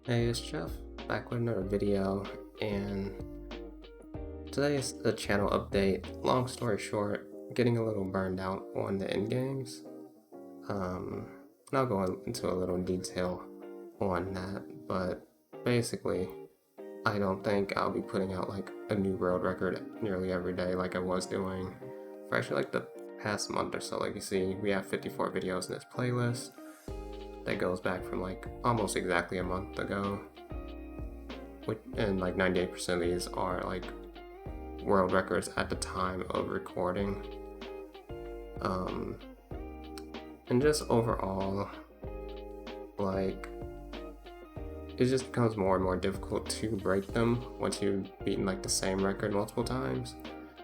Hey, it's Jeff, back with another video, and today is a channel update. Long story short, getting a little burned out on the end games. And I'll go into a little detail on that, but basically, I don't think I'll be putting out like a new world record nearly every day like I was doing for actually like the past month or so. Like you see, we have 54 videos in this playlist that goes back from like almost exactly a month ago, and like 98% of these are like world records at the time of recording. And just overall, like, it just becomes more and more difficult to break them once you've beaten like the same record multiple times.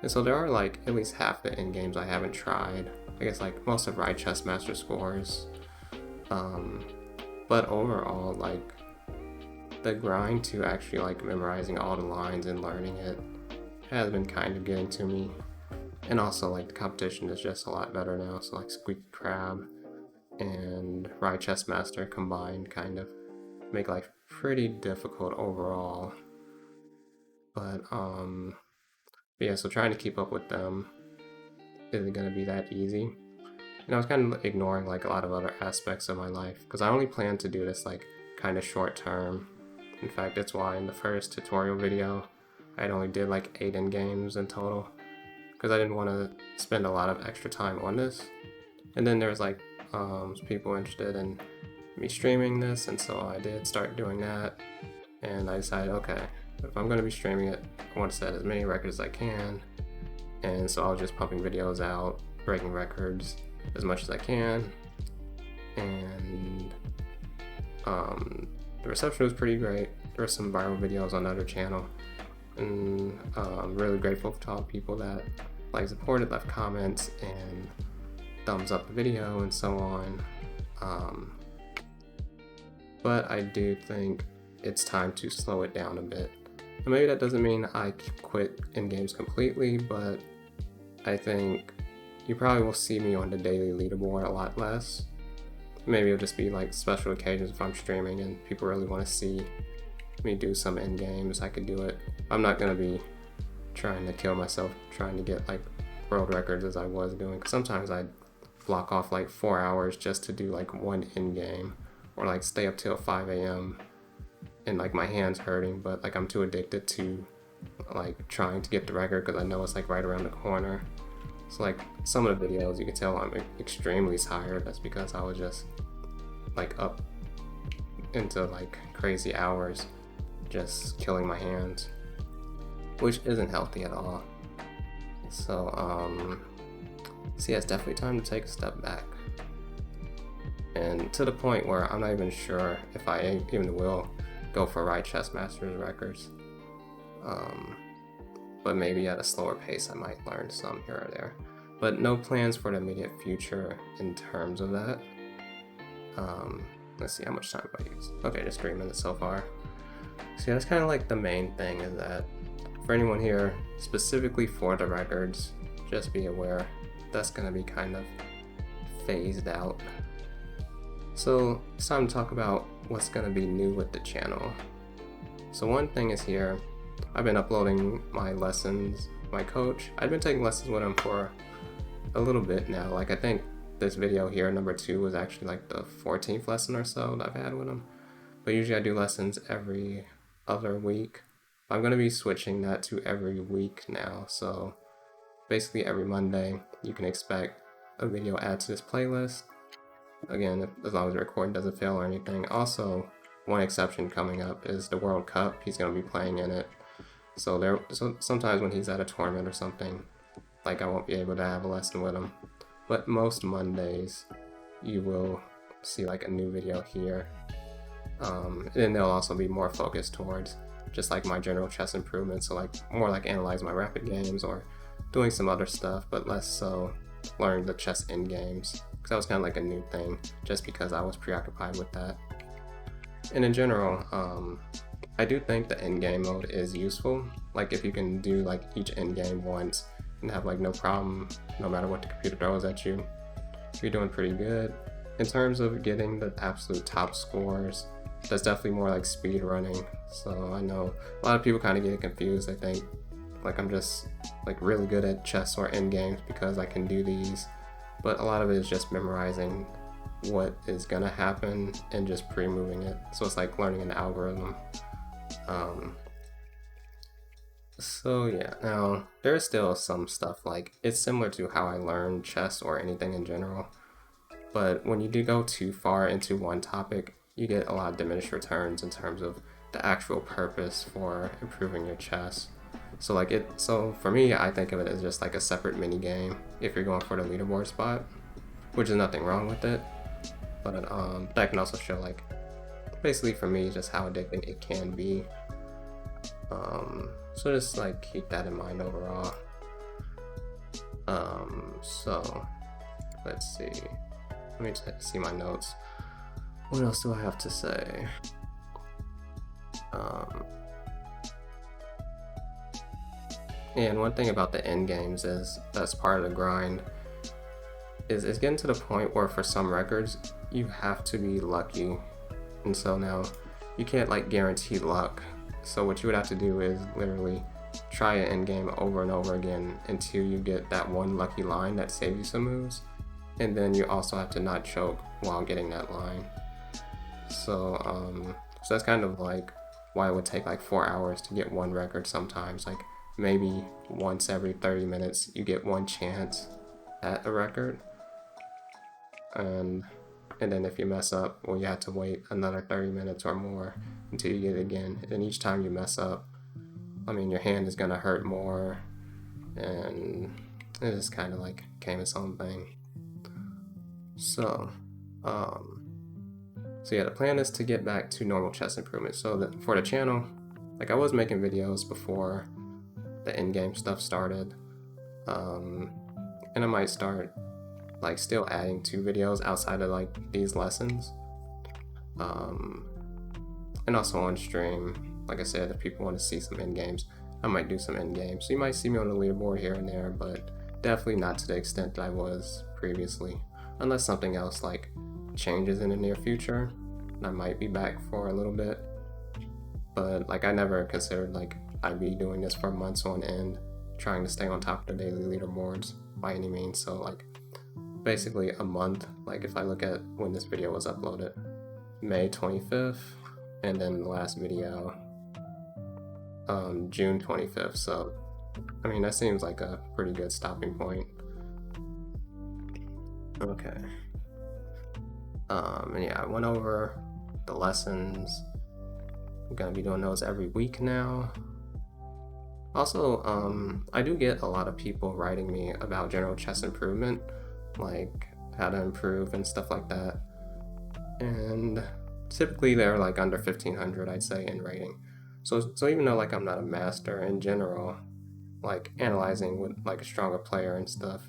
And so there are like at least half the end games I haven't tried. I guess like most of Ride Chess Master scores. But overall, like, the grind to actually like memorizing all the lines and learning it has been kind of getting to me. And also like the competition is just a lot better now, so like Squeaky Crab and Ride Chess Master combined kind of make life pretty difficult overall. But yeah, so trying to keep up with them isn't gonna be that easy. And I was kind of ignoring like a lot of other aspects of my life because I only plan to do this like kind of short term. In fact, that's why in the first tutorial video I only did like 8 end games in total because I didn't want to spend a lot of extra time on this. And then there was like people interested in me streaming this, and so I did start doing that. And I decided, okay, if I'm going to be streaming it, I want to set as many records as I can. And so I was just pumping videos out, breaking records as much as I can, and the reception was pretty great. There were some viral videos on the other channel, and I'm really grateful to all the people that like supported, left comments, and thumbs up the video and so on. But I do think it's time to slow it down a bit. And maybe that doesn't mean I quit in games completely, but I think you probably will see me on the daily leaderboard a lot less. Maybe it'll just be like special occasions if I'm streaming and people really want to see me do some end games, I could do it. I'm not going to be trying to kill myself trying to get like world records as I was doing, because sometimes I'd block off like 4 hours just to do like one end game, or like stay up till 5 a.m. and like my hands hurting, but like I'm too addicted to like trying to get the record because I know it's like right around the corner. So like some of the videos you can tell I'm extremely tired. That's because I was just like up into like crazy hours just killing my hands, which isn't healthy at all. So yeah, it's definitely time to take a step back, and to the point where I'm not even sure if I even will go for Ride Chess Masters records. But maybe at a slower pace I might learn some here or there. But no plans for the immediate future in terms of that. Let's see, how much time have I used? Okay, just 3 minutes so far. So yeah, that's kind of like the main thing, is that for anyone here, specifically for the records, just be aware that's going to be kind of phased out. So it's time to talk about what's going to be new with the channel. So one thing is here, I've been uploading my lessons. My coach, I've been taking lessons with him for a little bit now. Like, I think this video here, number 2, was actually like the 14th lesson or so that I've had with him. But usually I do lessons every other week. I'm going to be switching that to every week now. So basically every Monday you can expect a video added to this playlist. Again, as long as the recording doesn't fail or anything. Also, one exception coming up is the World Cup. He's going to be playing in it. So sometimes when he's at a tournament or something, like, I won't be able to have a lesson with him. But most Mondays you will see like a new video here. And then they'll also be more focused towards just like my general chess improvements, so like more like analyze my rapid games or doing some other stuff, but less so learning the chess end games, because that was kind of like a new thing just because I was preoccupied with that. And in general, I do think the end game mode is useful. Like, if you can do like each end game once and have like no problem no matter what the computer throws at you, you're doing pretty good. In terms of getting the absolute top scores, that's definitely more like speed running. So I know a lot of people kind of get confused. I think like I'm just like really good at chess or end games because I can do these, but a lot of it is just memorizing what is gonna happen and just pre-moving it. So it's like learning an algorithm. So yeah, now there's still some stuff like it's similar to how I learned chess or anything in general, but when you do go too far into one topic, you get a lot of diminished returns in terms of the actual purpose for improving your chess. So for me, I think of it as just like a separate mini game if you're going for the leaderboard spot, which is nothing wrong with it, but that can also show like basically for me just how addicting it can be. So just like keep that in mind overall. So let's see. Let me see my notes. What else do I have to say? And one thing about the end games is that's part of the grind. Is getting to the point where for some records you have to be lucky, and so now you can't like guarantee luck. So what you would have to do is literally try an end game over and over again until you get that one lucky line that saves you some moves, and then you also have to not choke while getting that line. So so that's kind of like why it would take like 4 hours to get one record sometimes. Like maybe once every 30 minutes you get one chance at a record, and then if you mess up, well, you have to wait another 30 minutes or more until you get it again. And each time you mess up, I mean, your hand is gonna hurt more, and it just kind of like became its own thing. So so yeah, the plan is to get back to normal chess improvement. So that for the channel, like I was making videos before the in-game stuff started, and I might start like still adding 2 videos outside of like these lessons, and also on stream. Like I said, if people want to see some end games, I might do some end games. So you might see me on the leaderboard here and there, but definitely not to the extent that I was previously, unless something else like changes in the near future. I might be back for a little bit, but like I never considered like I'd be doing this for months on end, trying to stay on top of the daily leaderboards by any means. So like basically a month, like if I look at when this video was uploaded, May 25th, and then the last video June 25th. So I mean that seems like a pretty good stopping point. Okay. And yeah, I went over the lessons. I'm gonna be doing those every week now. Also, I do get a lot of people writing me about general chess improvement, like how to improve and stuff like that. And typically they're like under 1500, I'd say, in rating. So even though like I'm not a master in general, like analyzing with like a stronger player and stuff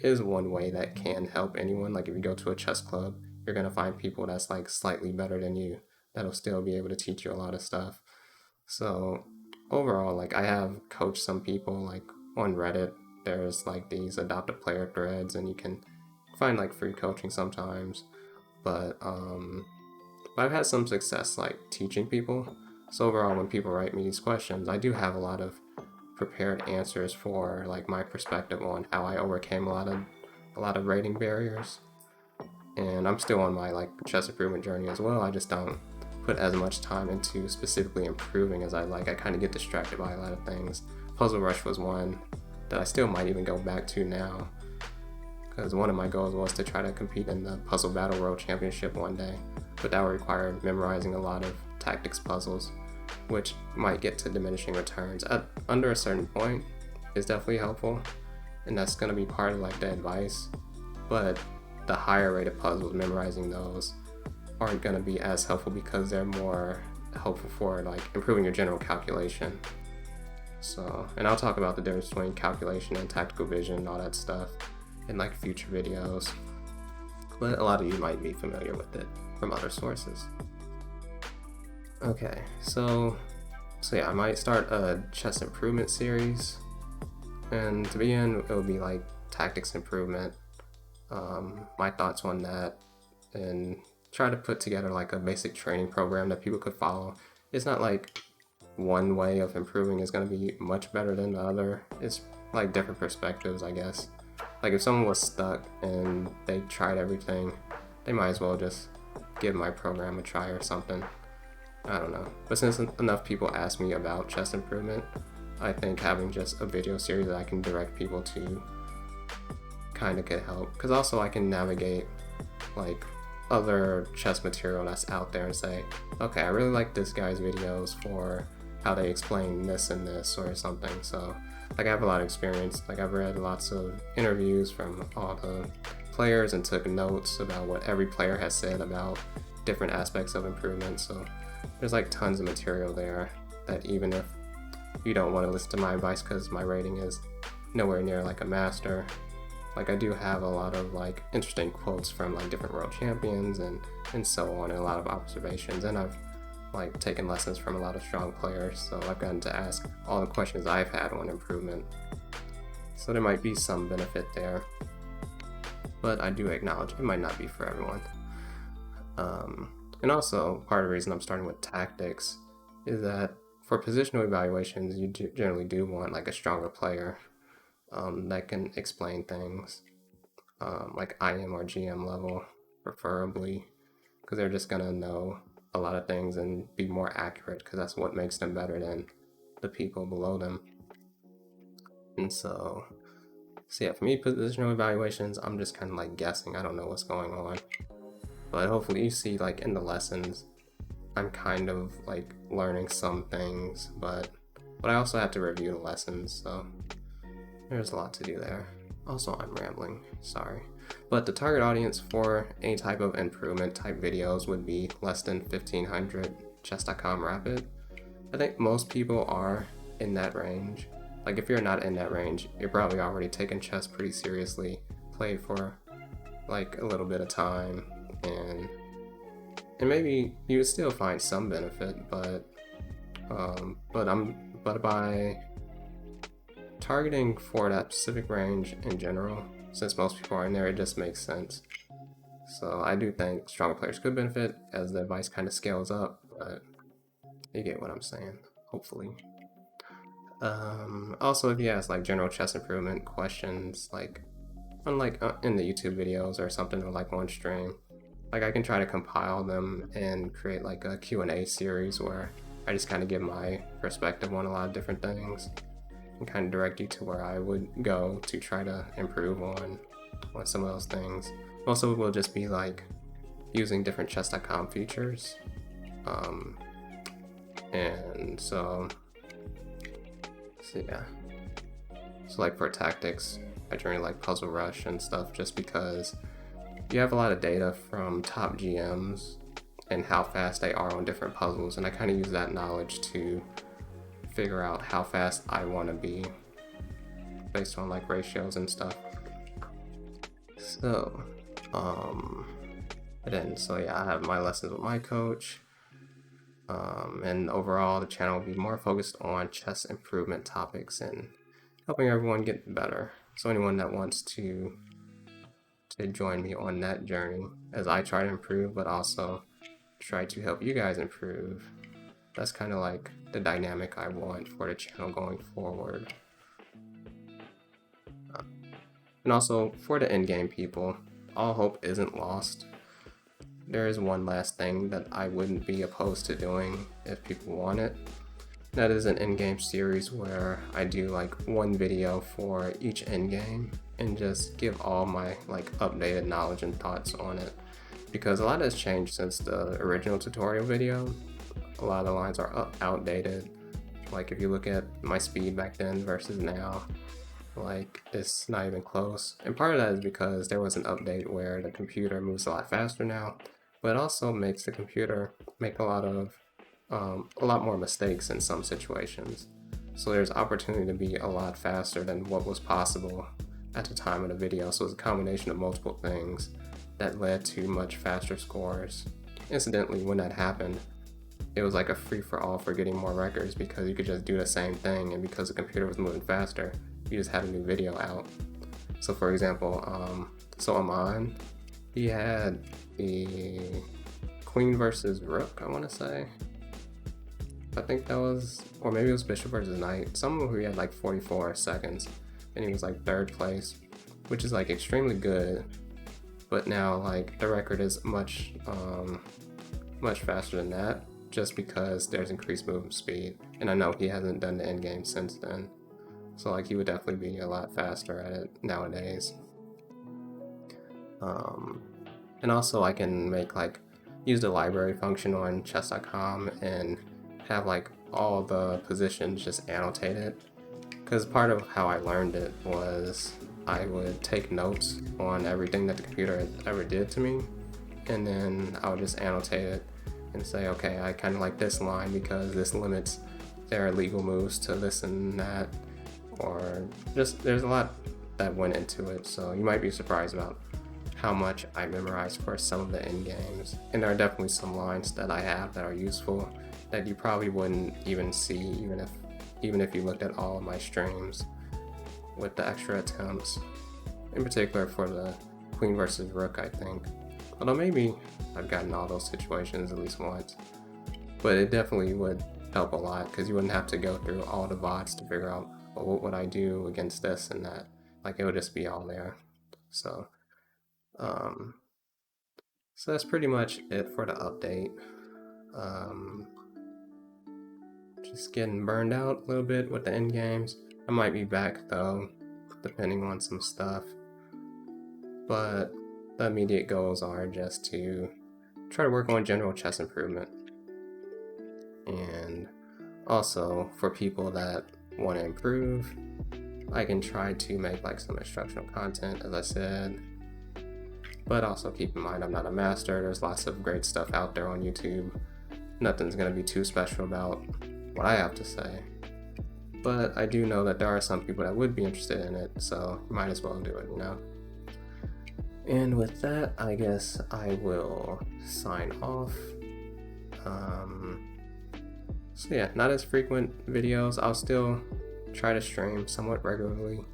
is one way that can help anyone. Like if you go to a chess club, you're gonna find people that's like slightly better than you that'll still be able to teach you a lot of stuff. So overall, like I have coached some people like on Reddit. There's like these adopt a player threads, and you can find like free coaching sometimes. But I've had some success like teaching people. So overall, when people write me these questions, I do have a lot of prepared answers for like my perspective on how I overcame a lot of rating barriers. And I'm still on my like chess improvement journey as well. I just don't put as much time into specifically improving as I like. I kind of get distracted by a lot of things. Puzzle Rush was one that I still might even go back to now, because one of my goals was to try to compete in the Puzzle Battle World Championship one day, but that would require memorizing a lot of tactics puzzles, which might get to diminishing returns. Under a certain point is definitely helpful, and that's going to be part of like the advice, but the higher rated puzzles, memorizing those aren't going to be as helpful because they're more helpful for like improving your general calculation. So, and I'll talk about the difference between calculation and tactical vision and all that stuff in like future videos, but a lot of you might be familiar with it from other sources. Okay, so yeah, I might start a chess improvement series, and to begin, it will be like tactics improvement, my thoughts on that, and try to put together like a basic training program that people could follow. It's not like one way of improving is going to be much better than the other. It's like different perspectives, I guess. Like if someone was stuck and they tried everything, they might as well just give my program a try or something. I don't know. But since enough people ask me about chess improvement, I think having just a video series that I can direct people to kind of could help. Because also I can navigate like other chess material that's out there and say, okay, I really like this guy's videos for how they explain this and this or something. So like I have a lot of experience. Like I've read lots of interviews from all the players and took notes about what every player has said about different aspects of improvement. So there's like tons of material there that even if you don't want to listen to my advice because my rating is nowhere near like a master, like I do have a lot of like interesting quotes from like different world champions and so on, and a lot of observations, and I've like taken lessons from a lot of strong players, so I've gotten to ask all the questions I've had on improvement. So there might be some benefit there, but I do acknowledge it might not be for everyone. And also, part of the reason I'm starting with tactics is that for positional evaluations, you generally do want like a stronger player that can explain things, like IM or GM level, preferably, because they're just gonna know a lot of things and be more accurate, because that's what makes them better than the people below them. And so yeah, for me, positional evaluations, I'm just kind of like guessing. I don't know what's going on. But hopefully you see like in the lessons, I'm kind of like learning some things, but I also have to review the lessons, so there's a lot to do there. Also, I'm rambling, sorry. But the target audience for any type of improvement type videos would be less than 1500 chess.com rapid. I think most people are in that range. Like if you're not in that range, you're probably already taking chess pretty seriously, played for like a little bit of time, and maybe you would still find some benefit, but by targeting for that specific range in general, since most people are in there, it just makes sense. So I do think stronger players could benefit as the advice kind of scales up, but you get what I'm saying, hopefully. Also, if you ask like general chess improvement questions, like unlike in the YouTube videos or something, or like on stream, like I can try to compile them and create like a Q&A series where I just kind of give my perspective on a lot of different things and kind of direct you to where I would go to try to improve on some of those things. Also, it will just be like using different chess.com features, and so yeah. So like for tactics, I generally like Puzzle Rush and stuff just because you have a lot of data from top GMs and how fast they are on different puzzles, and I kind of use that knowledge to figure out how fast I want to be based on like ratios and stuff. So yeah, I have my lessons with my coach, and overall the channel will be more focused on chess improvement topics and helping everyone get better. So anyone that wants to join me on that journey as I try to improve, but also try to help you guys improve, that's kind of like the dynamic I want for the channel going forward. And also for the endgame people, all hope isn't lost. There is one last thing that I wouldn't be opposed to doing if people want it. That is an endgame series where I do like one video for each endgame and just give all my like updated knowledge and thoughts on it, because a lot has changed since the original tutorial video. A lot of the lines are outdated. Like if you look at my speed back then versus now, like it's not even close. And part of that is because there was an update where the computer moves a lot faster now, but it also makes the computer make a lot more mistakes in some situations. So there's opportunity to be a lot faster than what was possible at the time of the video. So it's a combination of multiple things that led to much faster scores. Incidentally, when that happened, it was like a free-for-all for getting more records, because you could just do the same thing, and because the computer was moving faster, you just had a new video out. So for example, so Aman, he had the queen versus rook, I want to say. I think that was, or maybe it was bishop versus knight. Someone who had like 44 seconds, and he was like 3rd place, which is like extremely good. But now like the record is much faster than that, just because there's increased movement speed, and I know he hasn't done the end game since then. So like he would definitely be a lot faster at it nowadays. And also I can make like use the library function on chess.com and have like all the positions just annotated, because part of how I learned it was I would take notes on everything that the computer ever did to me, and then I would just annotate it and say, okay, I kind of like this line because this limits their illegal moves to this and that, or just there's a lot that went into it, so you might be surprised about how much I memorized for some of the end games. And there are definitely some lines that I have that are useful that you probably wouldn't even see even if you looked at all of my streams with the extra attempts, in particular for the queen versus rook, I think. Although maybe I've gotten all those situations at least once, but it definitely would help a lot because you wouldn't have to go through all the VODs to figure out, well, what would I do against this and that. Like it would just be all there. So that's pretty much it for the update. Just getting burned out a little bit with the end games. I might be back though, depending on some stuff. But the immediate goals are just to try to work on general chess improvement. And also for people that want to improve, I can try to make like some instructional content, as I said. But also keep in mind I'm not a master. There's lots of great stuff out there on YouTube. Nothing's going to be too special about what I have to say. But I do know that there are some people that would be interested in it, so you might as well do it, you know? And with that, I guess I will sign off. So yeah, not as frequent videos. I'll still try to stream somewhat regularly,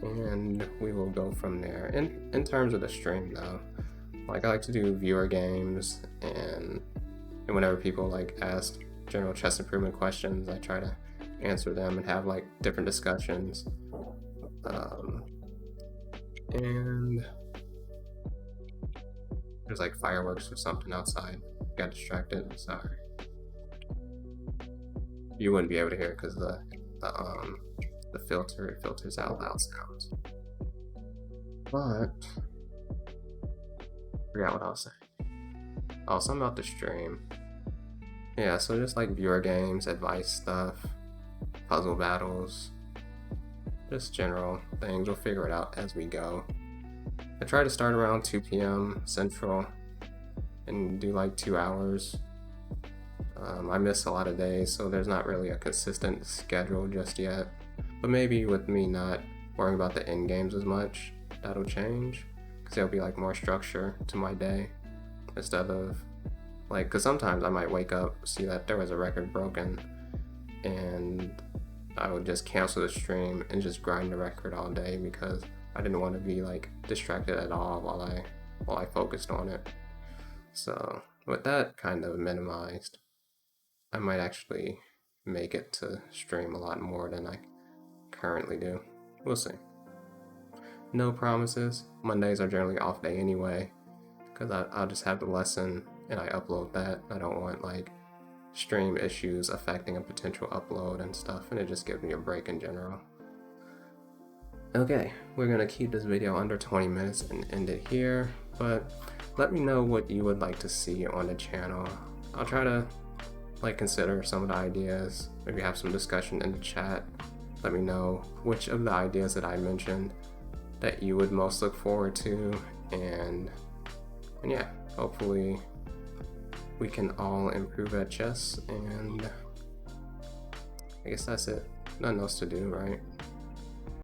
and we will go from there. In terms of the stream though, like I like to do viewer games, and whenever people like ask general chess improvement questions, I try to answer them and have like different discussions. And there's like fireworks or something outside. Got distracted, sorry. You wouldn't be able to hear it because the filter filters out loud sounds. But forgot what I was saying. Oh, something about the stream. Yeah, so just like viewer games, advice stuff, puzzle battles, just general things. We'll figure it out as we go. I try to start around 2 p.m. Central and do like 2 hours. I miss a lot of days, so there's not really a consistent schedule just yet. But maybe with me not worrying about the end games as much, that'll change, because there'll be like more structure to my day instead of like, because sometimes I might wake up, see that there was a record broken, and I would just cancel the stream and just grind the record all day because I didn't want to be like distracted at all while I focused on it. So with that kind of minimized, I might actually make it to stream a lot more than I currently do. We'll see. No promises. Mondays are generally off day anyway, because I'll just have the lesson and I upload that. I don't want like stream issues affecting a potential upload and stuff, and it just gives me a break in general. Okay, we're gonna keep this video under 20 minutes and end it here, but let me know what you would like to see on the channel. I'll try to like consider some of the ideas, maybe have some discussion in the chat. Let me know which of the ideas that I mentioned that you would most look forward to, and yeah, hopefully we can all improve at chess, and I guess that's it. Nothing else to do, right?